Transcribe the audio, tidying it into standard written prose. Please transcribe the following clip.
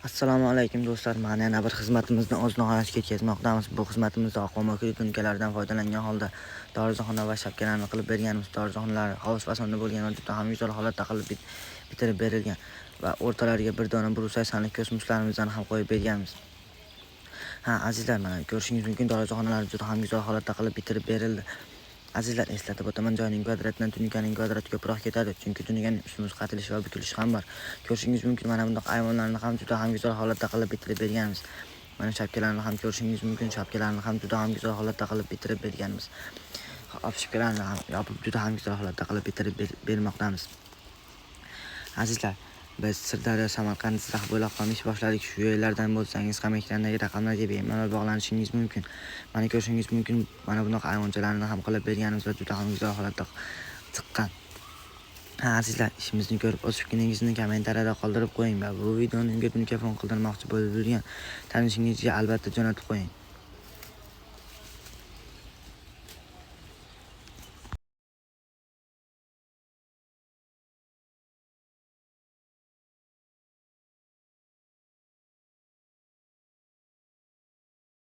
Assalomu alaykum do'stlar. Mana yana bir xizmatimizni o'z nihoyasiga yetkazmoqdamiz. Bu xizmatimizda oqoma tunukalardan foydalangan holda dorixona va shapkalarni qilib berganmiz. Dorixonalar hovuz fasonda bo'lgan va juda ham go'zal holatda qilib bitirib berilgan va o'rtalariga bir dona brusaysanli kosmoslarimizni ham qo'yib berganmiz. Azizlar, mana ko'rishingiz mumkin, dorixonalar juda ham go'zal holatda qilib bitirib berildi. Azizlar, eslatib o'taman, joyning kvadratidan tunukaning kvadrati ko'proq ketadi, chunki tunukaning usti muzqatilishi va bukilishi ham bor. Ko'rishingiz mumkin, mana bunday ayvonlarni ham juda ham go'zal holatda qilib bitirib berganmiz. Mana shapkalarni ham ko'rishingiz mumkin, shapkalarni ham juda ham go'zal holatda qilib bitirib berganmiz. Shapkalarni ham yopib juda ham go'zal holatda qilib bitirib bermoqdamiz. Azizlar, biz Sirdaryo, Samarqand, Jizzax bo'ylab ham ish boshladik. Shu yerlardan bo'lsangiz ham ekrandagi raqamlarga bemalol bog'lanishingiz mumkin. Mana ko'rishingiz mumkin, mana bunaqa ayvonchalarni ham qilib berganimiz va juda ham go'zal holatda chiqqan. Azizlar, ishimizni ko'rib o'z fikringizni kommentariyada qoldirib qo'ying va bu videoni unga telefon qildirmoqchi bo'lgan tanishingizga albatta jo'natib qo'ying.